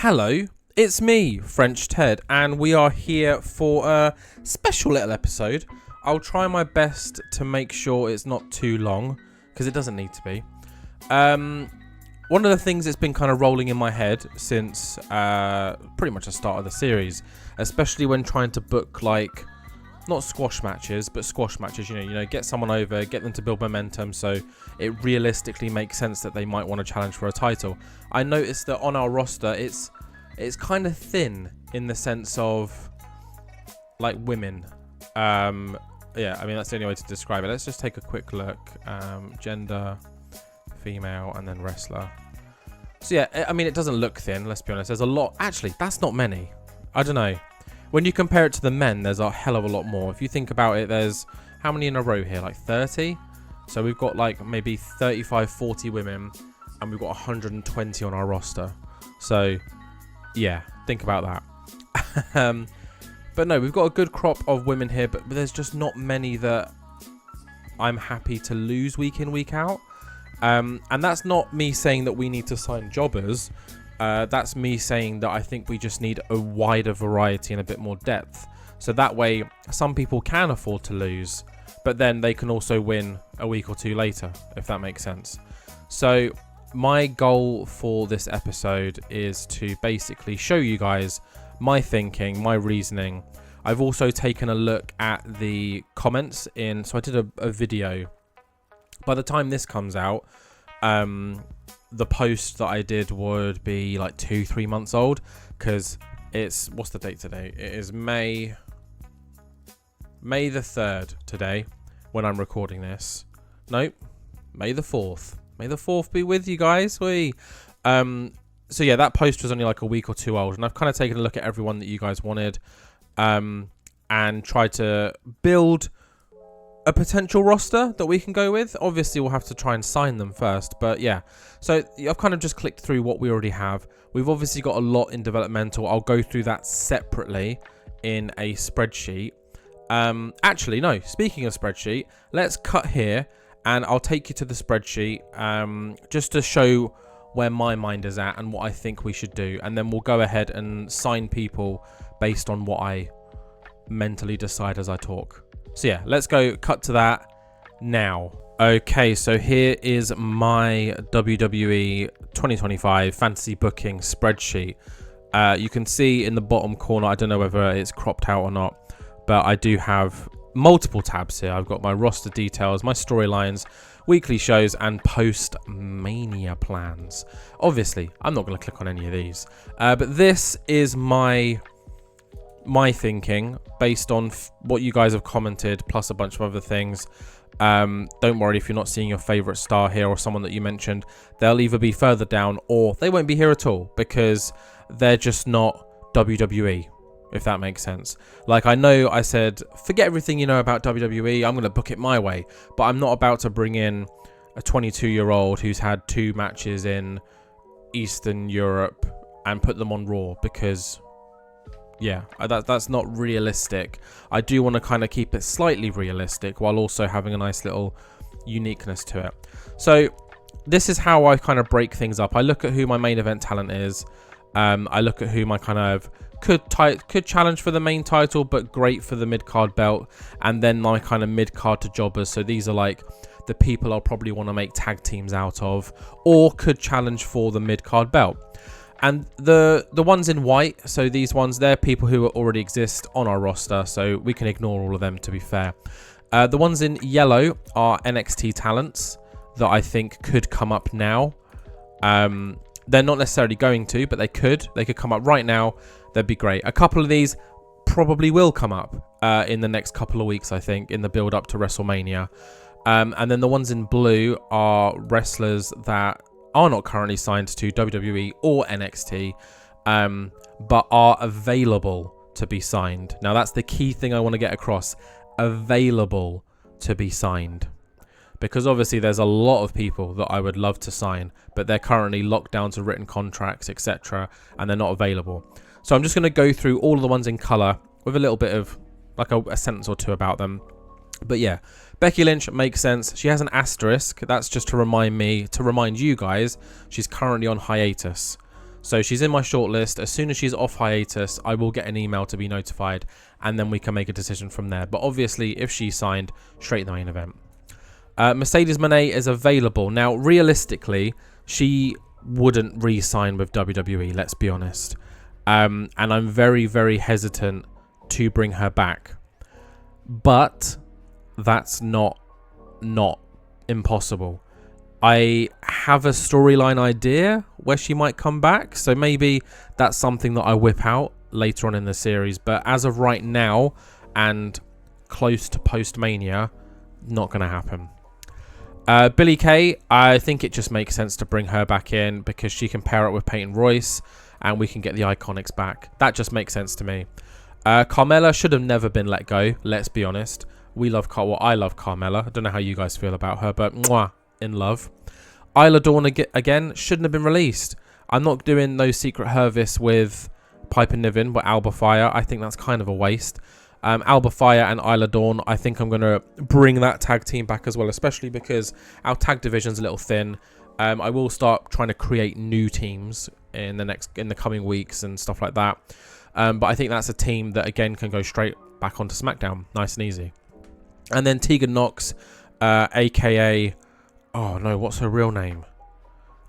Hello, it's me, French Ted, and we are here for a special little episode. I'll try my best to make sure it's not too long, because it doesn't need to be. One of the things that's been kind of rolling in my head since pretty much the start of the series, especially when trying to book, like, not squash matches, but squash matches, you know, get someone over, get them to build momentum so it realistically makes sense that they might want to challenge for a title. I noticed that on our roster, it's kind of thin in the sense of, like, women. Yeah, I mean, that's the only way to describe it. Let's just take a quick look. Gender, female, and then wrestler. So yeah, I mean, it doesn't look thin, let's be honest. There's a lot. Actually, that's not many. I don't know. When you compare it to the men, there's a hell of a lot more. If you think about it, there's how many in a row here? Like 30? So we've got like maybe 35, 40 women, and we've got 120 on our roster. So yeah, think about that. But no, we've got a good crop of women here, but there's just not many that I'm happy to lose week in, week out. And that's not me saying that we need to sign jobbers. That's me saying that I think we just need a wider variety and a bit more depth. So that way, some people can afford to lose, but then they can also win a week or two later, if that makes sense. So my goal for this episode is to basically show you guys my thinking, my reasoning. I've also taken a look at the comments so I did a video. By the time this comes out, the post that I did would be like 2-3 months old, because it's, what's the date today? It is May the 3rd today when I'm recording this. Nope, May the 4th. May the 4th be with you guys. So yeah, that post was only like a week or two old, and I've kind of taken a look at everyone that you guys wanted, and tried to build a potential roster that we can go with. Obviously, we'll have to try and sign them first, but yeah. So I've kind of just clicked through what we already have. We've obviously got a lot in developmental. I'll go through that separately in a spreadsheet. Actually, no, speaking of spreadsheet, let's cut here and I'll take you to the spreadsheet just to show where my mind is at and what I think we should do. And then we'll go ahead and sign people based on what I mentally decide as I talk. So yeah, let's go cut to that now. Okay, so here is my WWE 2025 fantasy booking spreadsheet. You can see in the bottom corner, I don't know whether it's cropped out or not, but I do have multiple tabs here. I've got my roster details, my storylines, weekly shows, and post-mania plans. Obviously, I'm not going to click on any of these, but this is my thinking based on what you guys have commented, plus a bunch of other things. Don't worry if you're not seeing your favorite star here or someone that you mentioned. They'll either be further down or they won't be here at all, because they're just not WWE, if that makes sense. Like, I know I said, forget everything you know about WWE, I'm going to book it my way, but I'm not about to bring in a 22-year-old who's had 2 matches in Eastern Europe and put them on Raw, because yeah, that's not realistic. I do want to kind of keep it slightly realistic while also having a nice little uniqueness to it. So this is how I kind of break things up. I look at who my main event talent is. I look at who my kind of could challenge for the main title, but great for the mid-card belt. And then my kind of mid-card to jobbers. So these are like the people I'll probably want to make tag teams out of, or could challenge for the mid-card belt. And the ones in white, so these ones, they're people who already exist on our roster, so we can ignore all of them, to be fair. The ones in yellow are NXT talents that I think could come up now. They're not necessarily going to, but they could. They could come up right now. That'd be great. A couple of these probably will come up in the next couple of weeks, I think, in the build-up to WrestleMania. And then the ones in blue are wrestlers that are not currently signed to WWE or NXT, but are available to be signed. Now, that's the key thing I want to get across. Available to be signed. Because obviously there's a lot of people that I would love to sign, but they're currently locked down to written contracts, etc., and they're not available. So I'm just going to go through all of the ones in colour with a little bit of like a sentence or two about them. But yeah, Becky Lynch makes sense. She has an asterisk. That's just to remind you guys, she's currently on hiatus. So she's in my shortlist. As soon as she's off hiatus, I will get an email to be notified, and then we can make a decision from there. But obviously, if she's signed, straight to the main event. Mercedes Moné is available. Now, realistically, she wouldn't re-sign with WWE, let's be honest. And I'm very, very hesitant to bring her back. But that's not impossible. I have a storyline idea where she might come back, so maybe that's something that I whip out later on in the series. But as of right now, and close to post-Mania, not going to happen. Billie Kay, I think it just makes sense to bring her back in because she can pair up with Peyton Royce and we can get the Iconics back. That just makes sense to me. Carmella should have never been let go, let's be honest. I love Carmella. I don't know how you guys feel about her, but mwah, in love. Isla Dawn again shouldn't have been released. I'm not doing no secret Hervis with Piper Niven, but Alba Fire. I think that's kind of a waste. Alba Fire and Isla Dawn, I think I'm going to bring that tag team back as well, especially because our tag division's a little thin. I will start trying to create new teams in the coming weeks and stuff like that. But I think that's a team that again can go straight back onto SmackDown, nice and easy. And then Tegan Nox, aka, oh no, what's her real name?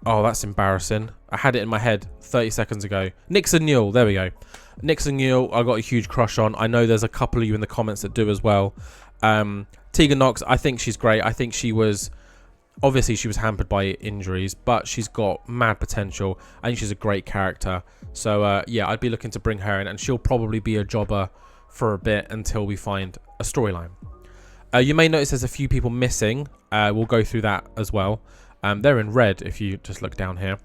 Oh, that's embarrassing. I had it in my head 30 seconds ago. Nixon Newell, there we go. Nixon Newell, I got a huge crush on. I know there's a couple of you in the comments that do as well. Tegan Nox, I think she's great. I think she was hampered by injuries, but she's got mad potential. I think she's a great character. So yeah, I'd be looking to bring her in, and she'll probably be a jobber for a bit until we find a storyline. You may notice there's a few people missing. We'll go through that as well. They're in red if you just look down here.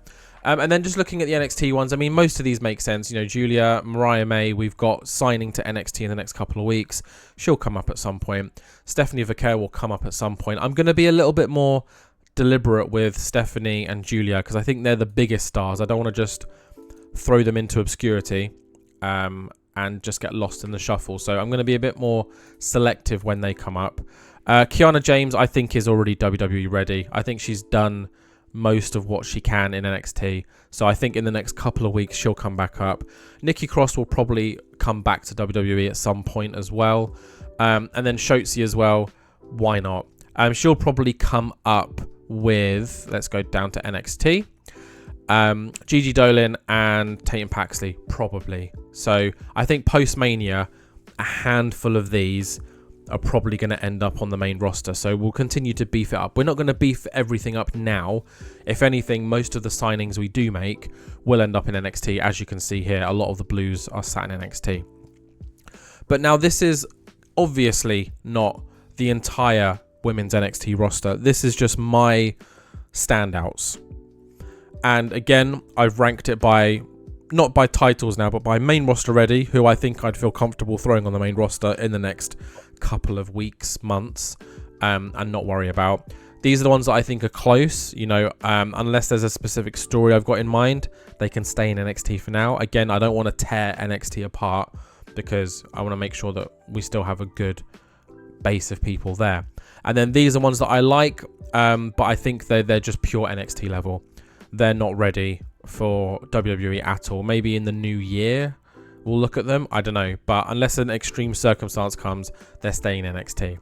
And then just looking at the NXT ones, I mean, most of these make sense. You know, Julia, Mariah May, we've got signing to NXT in the next couple of weeks. She'll come up at some point. Stephanie Vaquer will come up at some point. I'm going to be a little bit more deliberate with Stephanie and Julia because I think they're the biggest stars. I don't want to just throw them into obscurity and just get lost in the shuffle. So I'm going to be a bit more selective when they come up. Kiana James, I think, is already WWE ready. I think she's done most of what she can in NXT. So I think in the next couple of weeks, she'll come back up. Nikki Cross will probably come back to WWE at some point as well. And then Shotzi as well. Why not? She'll probably come up with, let's go down to NXT. Gigi Dolan and Tatum Paxley, probably. So I think post-Mania, a handful of these are probably going to end up on the main roster. So we'll continue to beef it up. We're not going to beef everything up now. If anything, most of the signings we do make will end up in NXT. As you can see here, a lot of the blues are sat in NXT. But now this is obviously not the entire women's NXT roster. This is just my standouts. And again, I've ranked it by, not by titles now, but by main roster ready, who I think I'd feel comfortable throwing on the main roster in the next couple of weeks, months, and not worry about. These are the ones that I think are close, you know, unless there's a specific story I've got in mind, they can stay in NXT for now. Again, I don't want to tear NXT apart because I want to make sure that we still have a good base of people there. And then these are ones that I like, but I think they're just pure NXT level. They're not ready for WWE at all. Maybe in the new year we'll look at them. I don't know. But unless an extreme circumstance comes, they're staying in NXT.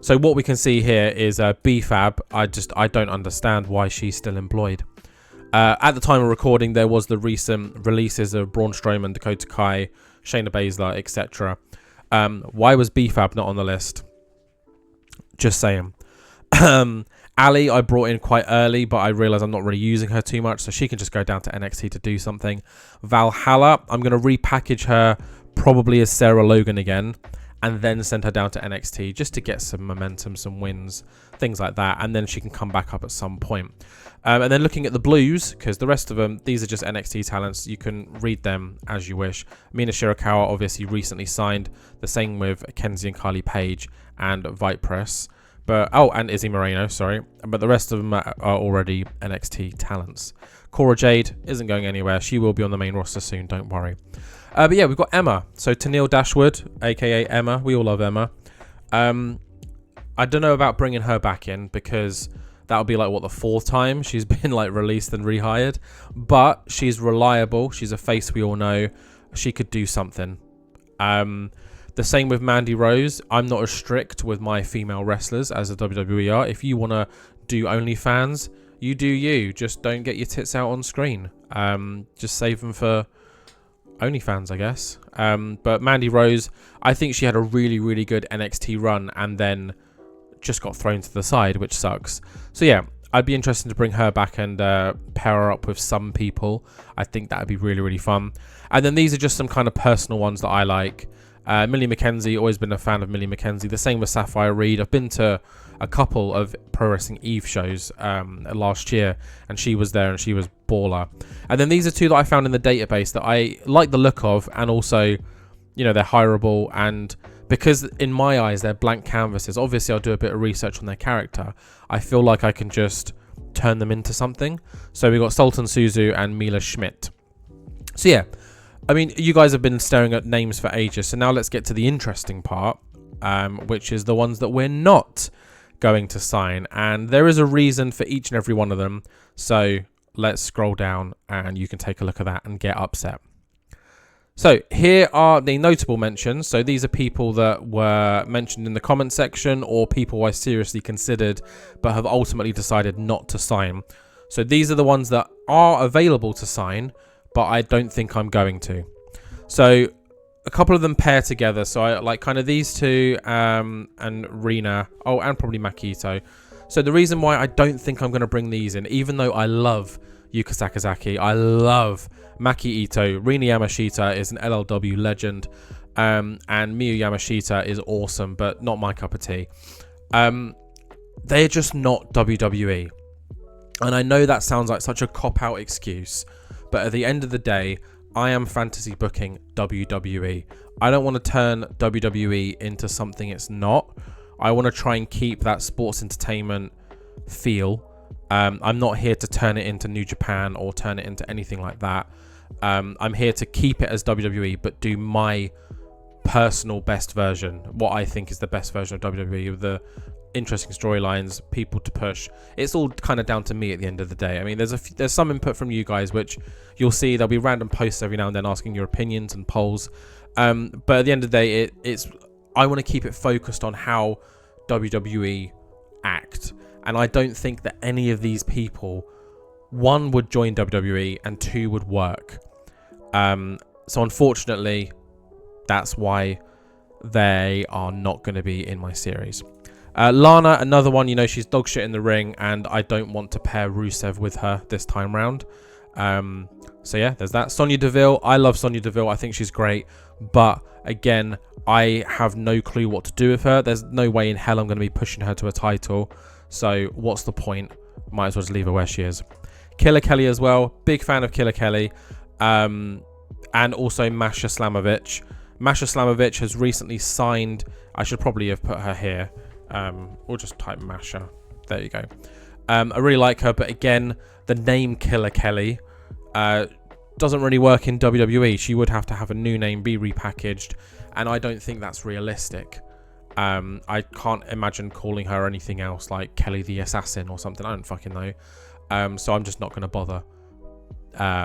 So what we can see here is B-Fab. I don't understand why she's still employed. At the time of recording, there was the recent releases of Braun Strowman, Dakota Kai, Shayna Baszler, etc. Why was B-Fab not on the list? Just saying. Ali, I brought in quite early, but I realised I'm not really using her too much, so she can just go down to NXT to do something. Valhalla, I'm going to repackage her probably as Sarah Logan again, and then send her down to NXT just to get some momentum, some wins, things like that, and then she can come back up at some point. And then looking at the blues, because the rest of them, these are just NXT talents. You can read them as you wish. Mina Shirakawa obviously recently signed. The same with Kenzie and Carly Page and Vipress. But and Izzy Moreno, sorry. But the rest of them are already NXT talents. Cora Jade isn't going anywhere. She will be on the main roster soon, don't worry. But yeah, we've got Emma. So Tenille Dashwood, a.k.a. Emma. We all love Emma. I don't know about bringing her back in because That'll be like, what, the 4th time she's been like released and rehired. But she's reliable. She's a face we all know. She could do something. The same with Mandy Rose. I'm not as strict with my female wrestlers as the WWE are. If you want to do OnlyFans, you do you. Just don't get your tits out on screen. Just save them for OnlyFans, I guess. But Mandy Rose, I think she had a really, really good NXT run and then just got thrown to the side, which sucks. So yeah, I'd be interested to bring her back and pair her up with some people. I think that would be really, really fun. And then these are just some kind of personal ones that I like. Millie McKenzie, always been a fan of Millie McKenzie. The same with Sapphire Reed. I've been to a couple of Pro Wrestling Eve shows last year, and she was there and she was baller. And then these are 2 that I found in the database that I like the look of, and also, you know, they're hireable. And because in my eyes they're blank canvases, obviously I'll do a bit of research on their character. I feel like I can just turn them into something. So we got Sultan Suzu and Mila Schmidt. So yeah, I mean, you guys have been staring at names for ages, so now let's get to the interesting part, which is the ones that we're not going to sign. And there is a reason for each and every one of them, so let's scroll down and you can take a look at that and get upset. So here are the notable mentions. So these are people that were mentioned in the comment section or people I seriously considered but have ultimately decided not to sign. So these are the ones that are available to sign, but I don't think I'm going to. So a couple of them pair together. So I like kind of these 2 and Rina. Oh, and probably Makito. So the reason why I don't think I'm going to bring these in, even though I love Yuka Sakazaki, I love Maki Ito, Rina Yamashita is an LLW legend, and Miyu Yamashita is awesome, but not my cup of tea. They're just not WWE. And I know that sounds like such a cop-out excuse, but at the end of the day, I am fantasy booking WWE. I don't want to turn WWE into something it's not. I want to try and keep that sports entertainment feel. I'm not here to turn it into New Japan or turn it into anything like that. I'm here to keep it as WWE, but do my personal best version, what I think is the best version of WWE, with the interesting storylines, people to push. It's all kind of down to me at the end of the day. I mean, there's some input from you guys, which you'll see there'll be random posts every now and then asking your opinions and polls. But at the end of the day, I want to keep it focused on how WWE act. And I don't think that any of these people, 1, would join WWE and 2, would work. So unfortunately, that's why they are not going to be in my series. Lana, another one, you know, she's dog shit in the ring, and I don't want to pair Rusev with her this time round. So yeah, there's that. Sonya Deville, I love Sonya Deville. I think she's great. But again, I have no clue what to do with her. There's no way in hell I'm going to be pushing her to a title. So what's the point? Might as well just leave her where she is. Killer Kelly as well. Big fan of Killer Kelly. And also Masha Slamovich. Masha Slamovich has recently signed... I should probably have put her here. We'll just type Masha. There you go. I really like her, but again, the name Killer Kelly doesn't really work in WWE. She would have to have a new name, be repackaged, and I don't think that's realistic. I can't imagine calling her anything else like Kelly the Assassin or something. I don't fucking know. So I'm just not going to bother.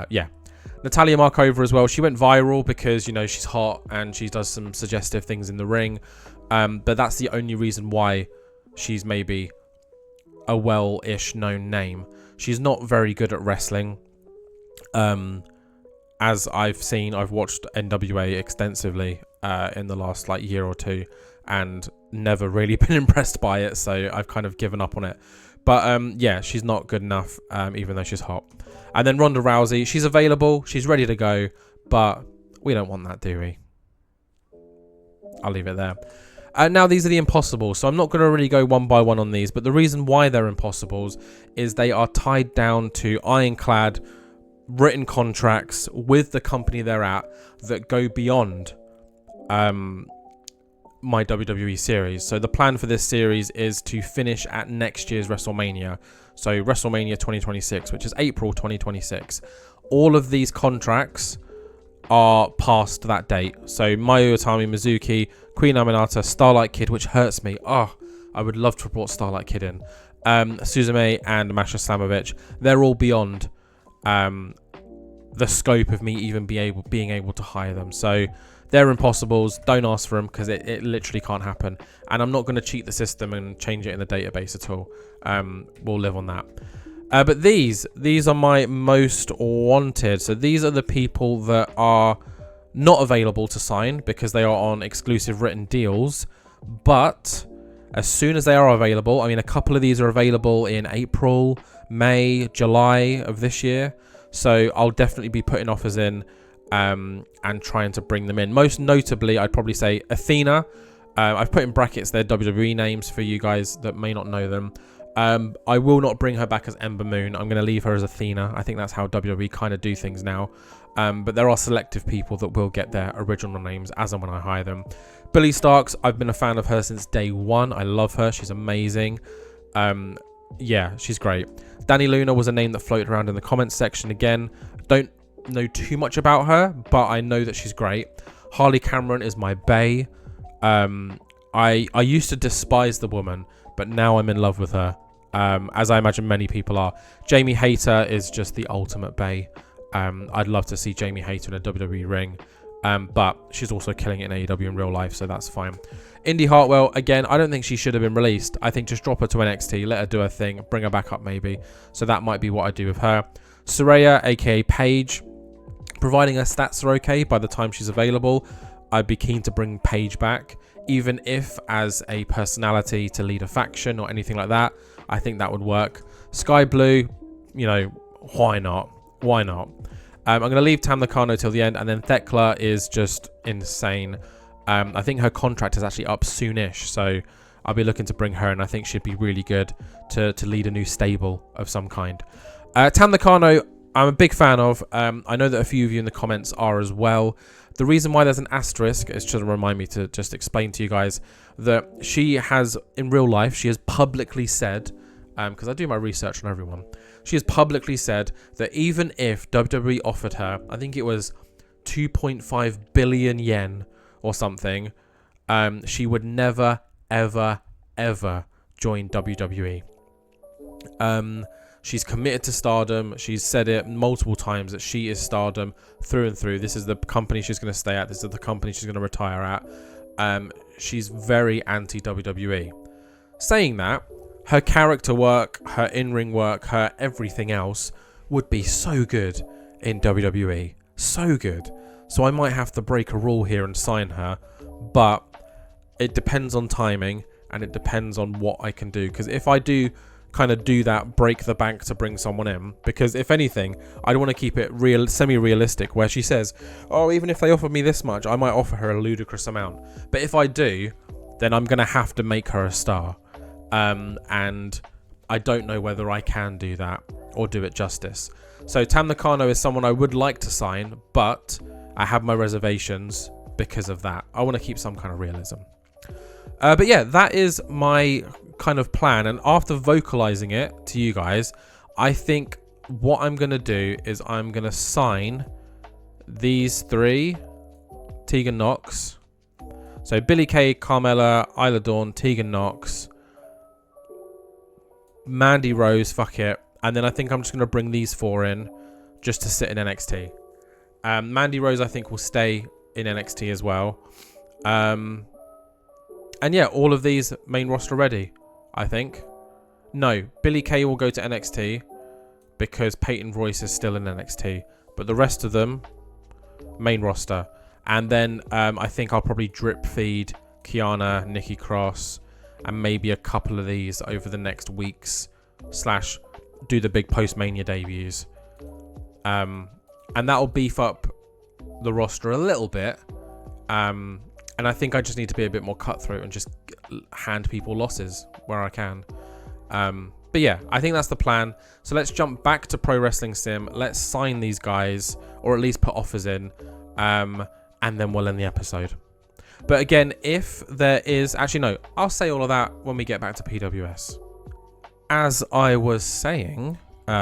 Yeah. Natalia Markova as well. She went viral because, you know, she's hot and she does some suggestive things in the ring. But that's the only reason why she's maybe a well-ish known name. She's not very good at wrestling. As I've seen, I've watched NWA extensively in the last like year or two and never really been impressed by it. So I've kind of given up on it. But yeah, she's not good enough, even though she's hot. And then Ronda Rousey, she's available, she's ready to go, but we don't want that, do we? I'll leave it there. Now, these are the impossibles, so I'm not going to really go one by one on these, but the reason why they're impossibles is they are tied down to ironclad written contracts with the company they're at that go beyond my WWE series. So the plan for this series is to finish at next year's WrestleMania. So WrestleMania 2026, which is April 2026. All of these contracts are past that date. So Mayu Utami Mizuki, Queen Aminata, Starlight Kid, which hurts me. Oh, I would love to have brought Starlight Kid in. Suzume and Masha Slamovich, they're all beyond the scope of me even being able to hire them. So they're impossibles. Don't ask for them because it literally can't happen. And I'm not going to cheat the system and change it in the database at all. We'll live on that. But these are my most wanted. So these are the people that are not available to sign because they are on exclusive written deals. But as soon as they are available, I mean, a couple of these are available in April, May, July of this year. So I'll definitely be putting offers in and trying to bring them in. Most notably, I'd probably say Athena. I've put in brackets their WWE names for you guys that may not know them. I will not bring her back as Ember Moon. I'm going to leave her as Athena. I think that's how WWE kind of do things now. But there are selective people that will get their original names as and when I hire them. Billie Starkz, I've been a fan of her since day one. I love her. She's amazing. Yeah, she's great. Dani Luna was a name that floated around in the comments section again. Don't know too much about her, but I know that she's great. Harley Cameron is my bae. I used to despise the woman, but now I'm in love with her, as I imagine many people are. Jamie Hayter is just the ultimate bae. I'd love to see Jamie Hayter in a WWE ring, but she's also killing it in AEW in real life, so that's fine. Indy Hartwell, again, I don't think she should have been released. I think just drop her to NXT, let her do her thing, bring her back up maybe. So that might be what I do with her. Saraya, aka Paige, providing her stats are okay by the time she's available, I'd be keen to bring Paige back, even if as a personality to lead a faction or anything like that. I think that would work. Sky Blue, you know, why not? Why not? I'm going to leave Tam Nakano till the end, and then Thekla is just insane. I think her contract is actually up soonish, so I'll be looking to bring her, and I think she'd be really good to lead a new stable of some kind. Tam Nakano, I'm a big fan of. I know that a few of you in the comments are as well. The reason why there's an asterisk is to remind me to just explain to you guys that she has, in real life, she has publicly said, because I do my research on everyone, she has publicly said that even if WWE offered her, I think it was 2.5 billion yen or something, she would never, ever, ever join WWE. She's committed to Stardom. She's said it multiple times that she is Stardom through and through. This is the company she's going to stay at. This is the company she's going to retire at. She's very anti-WWE. Saying that, her character work, her in-ring work, her everything else would be so good in WWE. So good. So I might have to break a rule here and sign her. But it depends on timing and it depends on what I can do. Because if I do kind of do that, break the bank to bring someone in, because if anything, I'd want to keep it real, semi-realistic, where she says, oh, even if they offer me this much, I might offer her a ludicrous amount. But if I do, then I'm going to have to make her a star. And I don't know whether I can do that or do it justice. So Tam Nakano is someone I would like to sign, but I have my reservations because of that. I want to keep some kind of realism. But yeah, that is my kind of plan. And after vocalizing it to you guys, I think what I'm going to do is I'm going to sign these three Tegan Nox. So Billie Kay, Carmella, Isla Dawn, Tegan Nox, Mandy Rose, fuck it. And then I think I'm just going to bring these four in just to sit in NXT. Mandy Rose, I think, will stay in NXT as well. And yeah, all of these main roster ready, I think. No, Billie Kay will go to NXT because Peyton Royce is still in NXT. But the rest of them, main roster. And then I think I'll probably drip feed Kiana, Nikki Cross, and maybe a couple of these over the next weeks, / do the big post-Mania debuts. And that'll beef up the roster a little bit. And I think I just need to be a bit more cutthroat and just hand people losses where I can. But yeah, I think that's the plan. So let's jump back to Pro Wrestling Sim. Let's sign these guys, or at least put offers in. And then we'll end the episode. But again, if there is... Actually, no. I'll say all of that when we get back to PWS. As I was saying,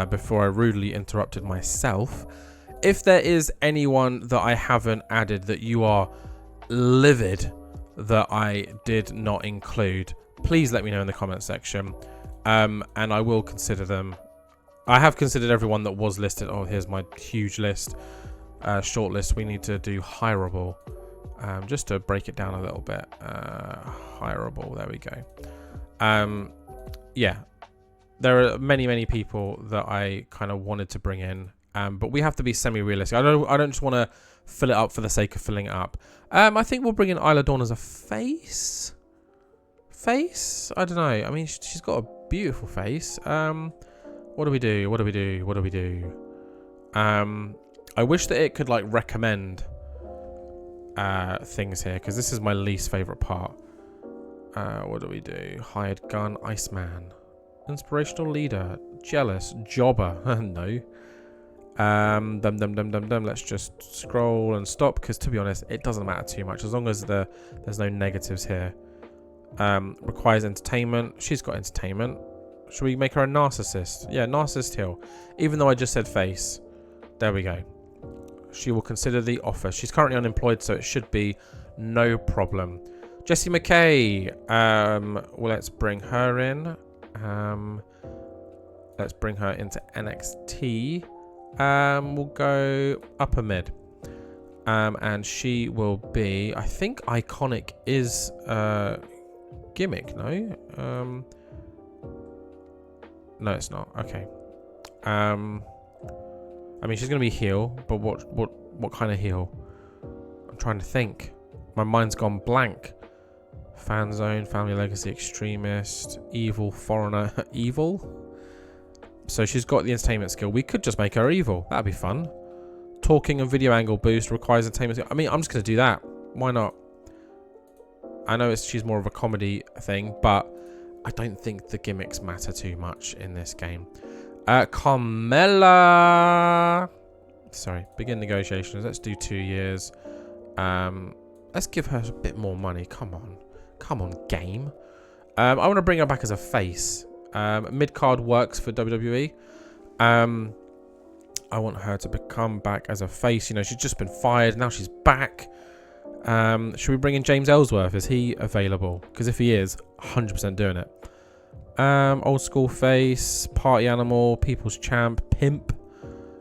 before I rudely interrupted myself, if there is anyone that I haven't added that you are livid that I did not include, please let me know in the comment section. And I will consider them. I have considered everyone that was listed. Oh, here's my huge list. Short list. We need to do hireable. Just to break it down a little bit. Hireable. There we go. Yeah. There are many people that I kind of wanted to bring in. But we have to be semi-realistic. I don't just want to fill it up for the sake of filling it up. I think we'll bring in Isla Dawn as a face. I don't know. I mean, she's got a beautiful face. What do we do? I wish that it could like recommend things here, because this is my least favorite part. What do we do? Hired gun, Iceman, inspirational leader, jealous, jobber. No. Let's just scroll and stop, because to be honest, it doesn't matter too much as long as there's no negatives here. Requires entertainment. She's got entertainment. Should we make her a narcissist? Yeah, narcissist hill. Even though I just said face. There we go. She will consider the offer. She's currently unemployed, so it should be no problem. Jessie McKay. Well, let's bring her in. Let's bring her into NXT. We'll go upper mid. And she will be, I think Iconic is gimmick, no? No, it's not. Okay. I mean, she's gonna be heel, but what kind of heel? I'm trying to think. My mind's gone blank. Fan zone, family legacy, extremist, evil, foreigner, evil. So she's got the entertainment skill. We could just make her evil. That'd be fun. Talking and video angle boost requires entertainment skill. I mean, I'm just gonna do that. Why not? I know she's more of a comedy thing, but I don't think the gimmicks matter too much in this game. Carmella. Sorry, begin negotiations. Let's do 2 years. Let's give her a bit more money. Come on, game. I want to bring her back as a face. Mid card works for WWE. I want her to come back as a face. You know, she's just been fired. Now she's back. Should we bring in James Ellsworth? Is he available? Because if he is, 100% doing it. Old school face, party animal, people's champ, pimp.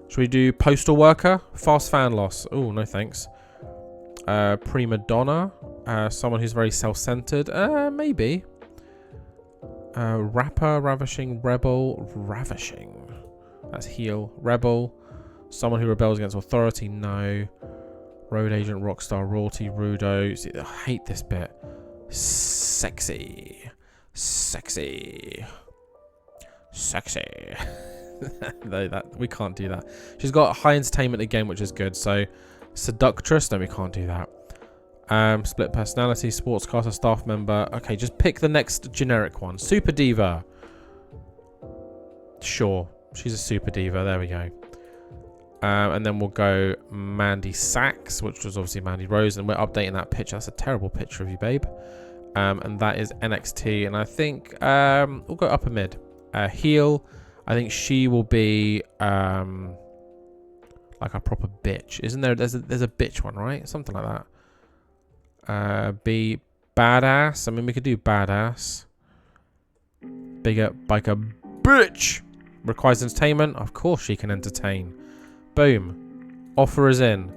Should we do postal worker? Fast fan loss. Oh, no thanks. Prima donna. Someone who's very self-centered. Maybe. Rapper, ravishing, rebel, ravishing. That's heel. Rebel. Someone who rebels against authority. No. Road agent, rockstar, royalty, rudo. See, I hate this bit. Sexy. No, we can't do that. She's got high entertainment again, which is good. So, seductress. No, we can't do that. Split personality, sportscaster, staff member. Okay, just pick the next generic one. Super diva. Sure, she's a super diva. There we go. And then we'll go Mandy Sachs, which was obviously Mandy Rose, and we're updating that picture. That's a terrible picture of you, babe. And that is NXT, and I think we'll go upper mid. Heel. I think she will be like a proper bitch, isn't there? There's a bitch one, right? Something like that. Be badass. I mean, we could do badass. Bigger, like a bitch. Requires entertainment. Of course, she can entertain. Boom. Offer is in.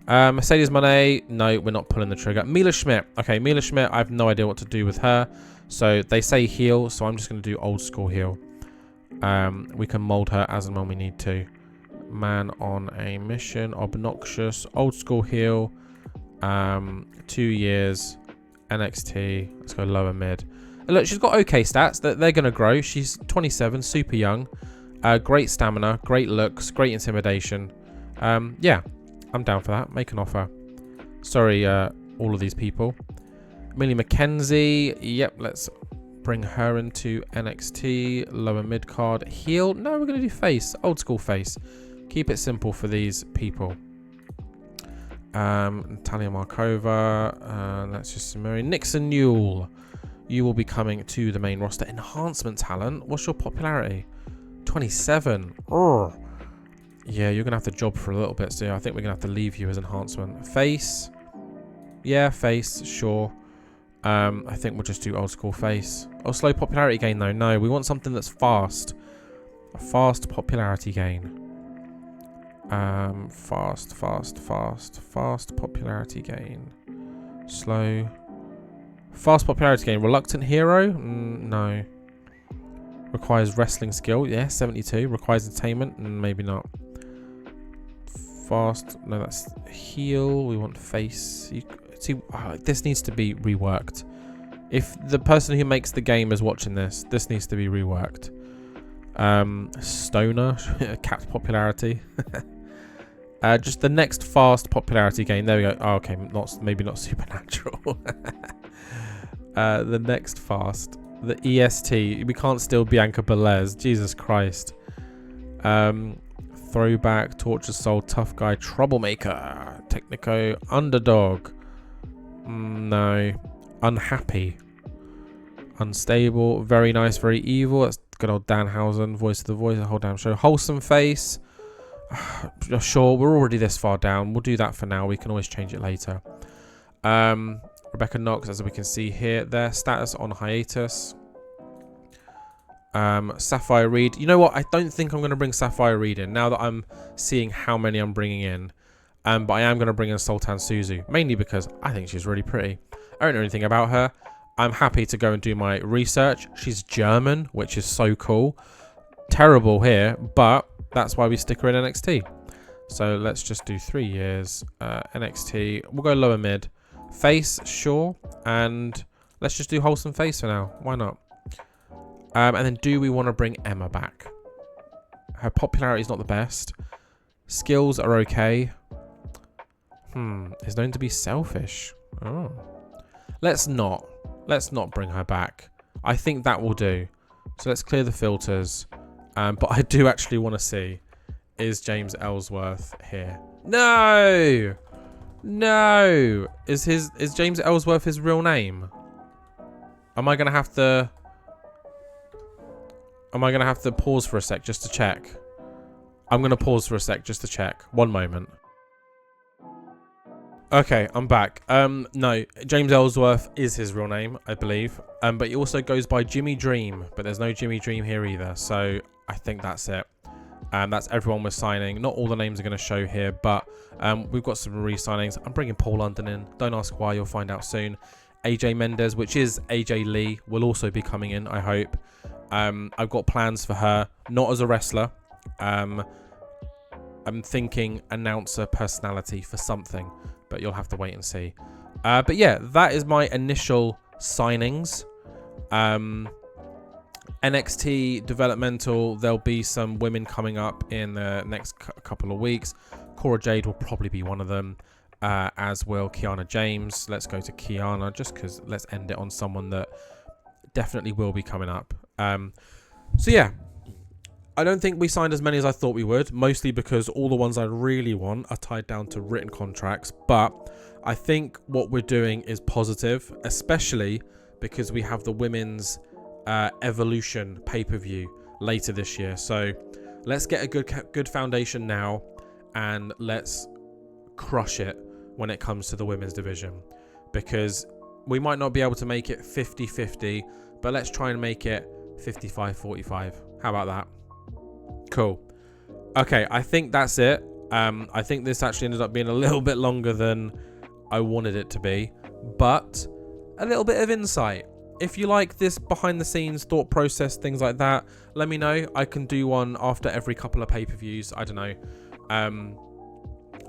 Mercedes Moné. No, we're not pulling the trigger. Mila Schmidt. Okay, Mila Schmidt. I have no idea what to do with her. So they say heel. So I'm just going to do old school heel. We can mold her as and when we need to. Man on a mission. Obnoxious. Old school heel. 2 years. NXT. Let's go lower mid. Look, she's got okay stats. They're going to grow. She's 27. Super young. Great stamina. Great looks. Great intimidation. Yeah. I'm down for that. Make an offer. Sorry, all of these people. Millie McKenzie. Yep, let's bring her into NXT. Lower mid card. Heel. No, we're going to do face. Old school face. Keep it simple for these people. Natalia Markova. That's just Mary. Nixon Newell. You will be coming to the main roster. Enhancement talent. What's your popularity? 27. Urgh. Yeah, you're going to have to job for a little bit, so I think we're going to have to leave you as enhancement. Face. Yeah, face, sure. I think we'll just do old school face. Oh, slow popularity gain though. No, we want something that's fast. A fast popularity gain. Fast popularity gain. Slow. Fast popularity gain. Reluctant hero? No. Requires wrestling skill. Yeah, 72. Requires entertainment? Maybe not. Fast. No, that's heal. We want face. See, this needs to be reworked. If the person who makes the game is watching this, this needs to be reworked. Stoner. Capped popularity. Just the next fast popularity gain. There we go. Oh, okay, maybe not supernatural. The next fast. The EST. We can't steal Bianca Belair's. Jesus Christ. Throwback, torture soul, tough guy, troublemaker, technico, underdog. No. Unhappy. Unstable. Very nice, very evil. That's good old Danhausen. Voice of the voice. The whole damn show. Wholesome face. Sure, we're already this far down. We'll do that for now. We can always change it later. Rebecca Knox, as we can see here, their status on hiatus. Sapphire Reed. You know what? I don't think I'm going to bring Sapphire Reed in now that I'm seeing how many I'm bringing in. But I am going to bring in Sultan Suzu, mainly because I think she's really pretty. I don't know anything about her. I'm happy to go and do my research. She's German, which is so cool. Terrible here, but that's why we stick her in NXT. So let's just do 3 years. NXT. We'll go lower mid. Face, sure. And let's just do wholesome face for now. Why not? And then do we want to bring Emma back? Her popularity is not the best. Skills are okay. Is known to be selfish. Oh. Let's not bring her back. I think that will do. So let's clear the filters. But I do actually want to see, is James Ellsworth here? No! No! Is James Ellsworth his real name? Am I gonna have to pause for a sec just to check? I'm gonna pause for a sec just to check. One moment. Okay, I'm back. No, James Ellsworth is his real name, I believe. But he also goes by Jimmy Dream, but there's no Jimmy Dream here either. So I think that's it. That's everyone we're signing. Not all the names are going to show here, but we've got some re-signings. I'm bringing Paul London in. Don't ask why, you'll find out soon. AJ Mendez, which is AJ Lee, will also be coming in, I hope. I've got plans for her, not as a wrestler. I'm thinking announcer personality for something, but you'll have to wait and see. But yeah, that is my initial signings. NXT developmental, there'll be some women coming up in the next couple of weeks. Cora Jade will probably be one of them, as will Kiana James. Let's go to Kiana just because let's end it on someone that definitely will be coming up. So yeah, I don't think we signed as many as I thought we would, mostly because all the ones I really want are tied down to written contracts. But I think what we're doing is positive, especially because we have the women's Evolution pay-per-view later this year. So let's get a good foundation now, and let's crush it when it comes to the women's division, because we might not be able to make it 50-50, but let's try and make it 55-45. How about that? Cool. Okay, I think that's it. I think this actually ended up being a little bit longer than I wanted it to be, but a little bit of insight. If you like this behind the scenes thought process, things like that, let me know. I can do one after every couple of pay-per-views. I don't know.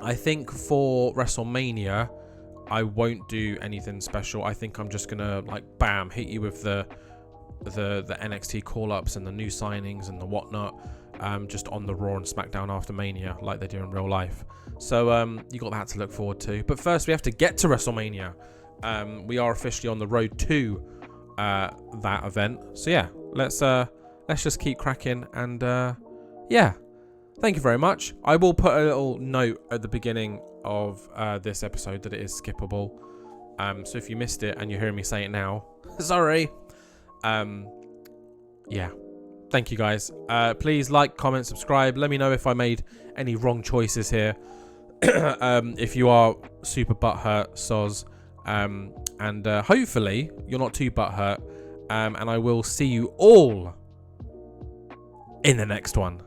I think for WrestleMania, I won't do anything special. I think I'm just gonna like bam hit you with the NXT call-ups and the new signings and the whatnot, just on the Raw and SmackDown after Mania like they do in real life. So you got that to look forward to. But first we have to get to WrestleMania. We are officially on the road to that event. So yeah, let's just keep cracking, and yeah, thank you very much. I will put a little note at the beginning of this episode that it is skippable, so if you missed it and you're hearing me say it now, sorry. Yeah, thank you guys. Please like, comment, subscribe. Let me know if I made any wrong choices here. If you are super butthurt, soz, And hopefully you're not too butthurt. And I will see you all in the next one.